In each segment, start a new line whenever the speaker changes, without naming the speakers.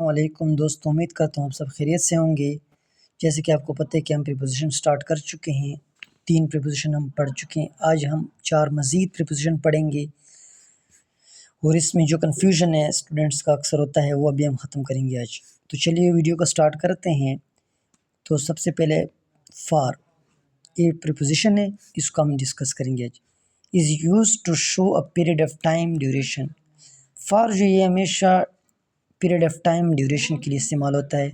السلام علیکم دوستوں، امید کرتا ہوں آپ سب خیریت سے ہوں گے۔ جیسے کہ آپ کو پتہ ہے کہ ہم پریپوزیشن سٹارٹ کر چکے ہیں، 3 پریپوزیشن ہم پڑھ چکے ہیں۔ آج ہم 4 مزید پریپوزیشن پڑھیں گے، اور اس میں جو کنفیوژن ہے اسٹوڈنٹس کا اکثر ہوتا ہے وہ ابھی ہم ختم کریں گے آج۔ تو چلیے ویڈیو کو سٹارٹ کرتے ہیں۔ تو سب سے پہلے فار، یہ پریپوزیشن ہے، اس کو ہم ڈسکس کریں گے آج۔ Is use to show a period of time duration. For جو یہ ہمیشہ پیریڈ آف ٹائم ڈیوریشن کے لیے استعمال ہوتا ہے۔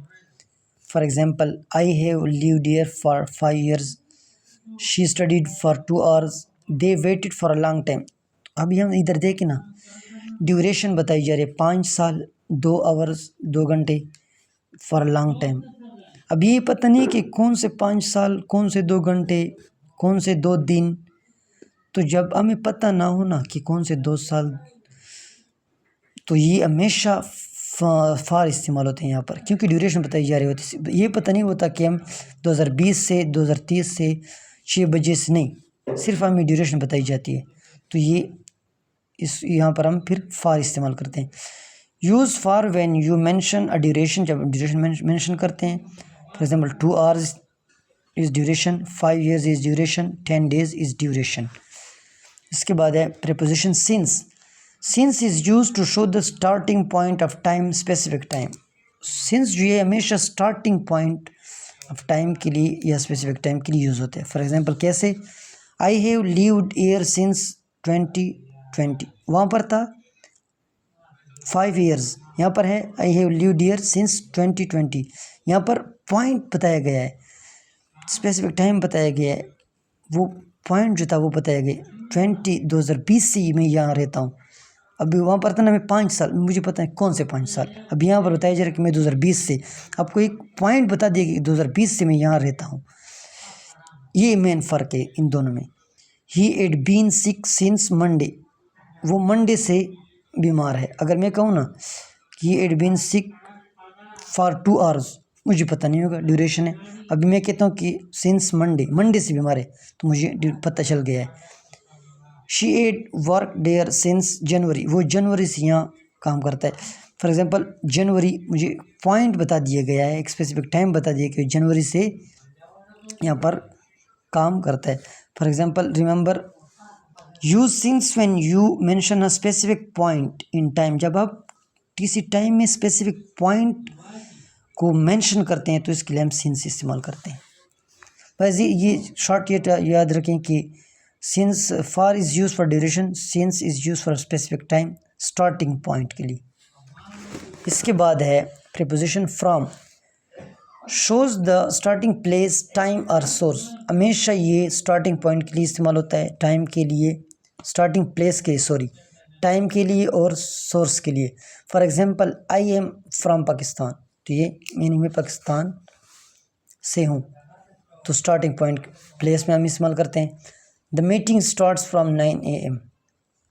For example, I have lived here for 5 years، she studied for 2 hours، they waited for a long time. ابھی ہم ادھر دیکھیں نا، ڈیوریشن بتائی جا رہی ہے 5 سال 2 hours 2 گھنٹے فار اے لانگ ٹائم۔ اب یہ پتہ نہیں کہ کون سے 5 سال، کون سے 2 گھنٹے، کون سے 2 دن۔ تو جب ہمیں پتہ نہ ہونا کہ کون سے 2 سال، تو یہ ہمیشہ فار استعمال ہوتے ہیں یہاں پر، کیونکہ ڈیوریشن بتائی جا رہی ہوتی ہے۔ یہ پتہ نہیں ہوتا کہ ہم 2020 سے 2030 سے 6 بجے سے نہیں، صرف ہمیں ڈیوریشن بتائی جاتی ہے۔ تو یہ یہاں پر ہم پھر فار استعمال کرتے ہیں۔ Use for when you mention a duration, جب ڈیوریشن مینشن کرتے ہیں۔ For example 2 hours is duration, 5 years is duration, 10 days is duration. اس کے بعد ہے preposition since. Since is use to show the starting point of time, specific time. Since جو ہے ہمیشہ اسٹارٹنگ پوائنٹ آف ٹائم کے لیے یا اسپیسیفک ٹائم کے لیے یوز ہوتے ہیں۔ فار ایگزامپل کیسے، I have lived here since 2020، وہاں پر تھا 5 years، یہاں پر ہے I have lived here since 2020۔ یہاں پر پوائنٹ بتایا گیا ہے، اسپیسیفک ٹائم بتایا گیا ہے، وہ پوائنٹ جو تھا وہ بتایا گیا 2020 سے میں یہاں رہتا ہوں۔ ابھی وہاں پر تھا نا میں 5 سال، مجھے پتہ ہے کون سے 5 سال۔ اب یہاں پر بتایا جا رہا ہے کہ میں 2020 سے، آپ کو ایک پوائنٹ بتا دیا کہ 2020 سے میں یہاں رہتا ہوں۔ یہ مین فرق ہے ان دونوں میں۔ ہی ایڈ بین سک سنس منڈے، وہ منڈے سے بیمار ہے۔ اگر میں کہوں نا کہ ہی ایڈ بین سک فار 2 hours، مجھے پتہ نہیں ہوگا، ڈیوریشن ہے۔ ابھی میں کہتا ہوں کہ سنس منڈے سے بیمار ہے، تو مجھے پتہ چل گیا ہے۔ شی ایڈ ورک ڈیئر سنس جنوری، وہ جنوری سے یہاں کام کرتا ہے۔ فار ایگزامپل جنوری، مجھے پوائنٹ بتا دیا گیا ہے، ایک اسپیسیفک ٹائم بتا دیا کہ جنوری سے یہاں پر کام کرتا ہے۔ For example remember use since when you mention a specific point in time, جب آپ کسی ٹائم میں اسپیسیفک پوائنٹ کو مینشن کرتے ہیں تو اس کے لیے ہم سنس استعمال کرتے ہیں۔ بس یہ شارٹ یاد رکھیں کہ since for is use for duration, since is use for specific time, starting point کے لیے۔ اس کے بعد ہے preposition from, shows the starting place time اور سورس۔ ہمیشہ یہ اسٹارٹنگ پوائنٹ کے لیے استعمال ہوتا ہے، ٹائم کے لیے، اسٹارٹنگ پلیس کے لیے، ٹائم کے لیے اور سورس کے لیے۔ For example I am from Pakistan, تو یہ یعنی میں پاکستان سے ہوں، تو اسٹارٹنگ پوائنٹ پلیس میں ہم استعمال کرتے ہیں۔ The meeting starts from 9 AM،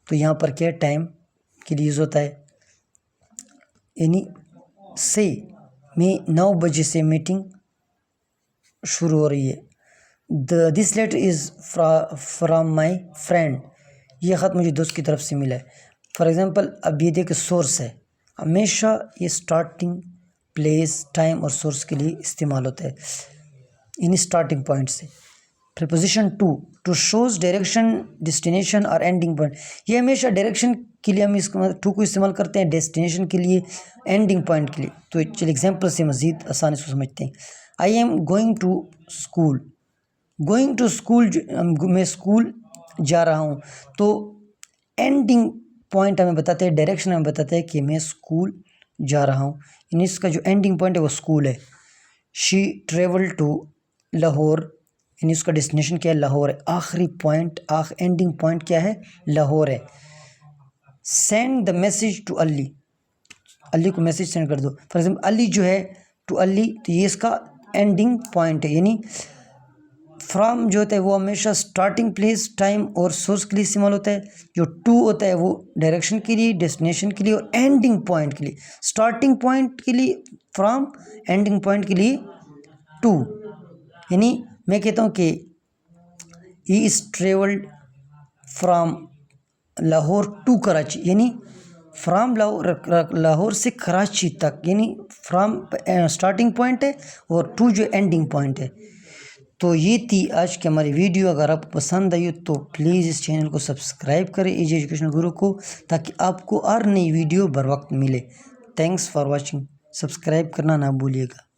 تو یہاں پر کیا ٹائم کے لیے یوز ہوتا ہے، یعنی سے میں 9 بجے سے میٹنگ شروع ہو رہی ہے۔ This letter is from my friend, یہ خط مجھے دوست کی طرف سے ملا ہے۔ فار ایگزامپل اب یہ دیکھ سورس ہے، ہمیشہ یہ اسٹارٹنگ پلیس ٹائم اور سورس کے لیے استعمال ہوتا ہے، یعنی اسٹارٹنگ پوائنٹ سے۔ Preposition to shows direction, destination اور اینڈنگ پوائنٹ، یہ ہمیشہ ڈائریکشن کے لیے ہم اس ٹو کو استعمال کرتے ہیں، ڈیسٹینیشن کے لیے، اینڈنگ پوائنٹ کے لیے۔ تو چلیے ایگزامپل سے مزید آسانی سے سمجھتے ہیں۔ I am going to school, going to school, میں اسکول جا رہا ہوں، تو اینڈنگ پوائنٹ ہمیں بتاتے ہیں، ڈائریکشن ہمیں بتاتے ہیں کہ میں اسکول جا رہا ہوں، یعنی اس کا جو اینڈنگ پوائنٹ ہے وہ اسکول ہے۔ شی ٹریول ٹو لاہور، یعنی اس کا ڈیسٹینیشن کیا ہے، لاہور ہے، آخری پوائنٹ، اینڈنگ پوائنٹ کیا ہے، لاہور ہے۔ سینڈ دا میسیج ٹو علی، علی کو میسیج سینڈ کر دو۔ فار ایگزامپل علی جو ہے ٹو علی، تو یہ اس کا اینڈنگ پوائنٹ ہے، یعنی فرام جو ہوتا ہے وہ ہمیشہ اسٹارٹنگ پلیس ٹائم اور سورس کے لیے استعمال ہوتا ہے، جو ٹو ہوتا ہے وہ ڈائریکشن کے لیے، ڈیسٹینیشن کے لیے اور اینڈنگ پوائنٹ کے لیے۔ اسٹارٹنگ پوائنٹ کے لیے فرام، اینڈنگ پوائنٹ کے لیے ٹو، یعنی میں کہتا ہوں کہ he is travelled from Lahore to Karachi, یعنی فرام لاہور سے کراچی تک، یعنی فرام اسٹارٹنگ پوائنٹ ہے اور ٹو جو اینڈنگ پوائنٹ ہے۔ تو یہ تھی آج کی ہماری ویڈیو۔ اگر آپ کو پسند آئی تو پلیز اس چینل کو سبسکرائب کریں ایجی ایجوکیشنل گرو کو، تاکہ آپ کو اور نئی ویڈیو بر وقت ملے۔ تھینکس فار واچنگ، سبسکرائب کرنا نہ بھولیے گا۔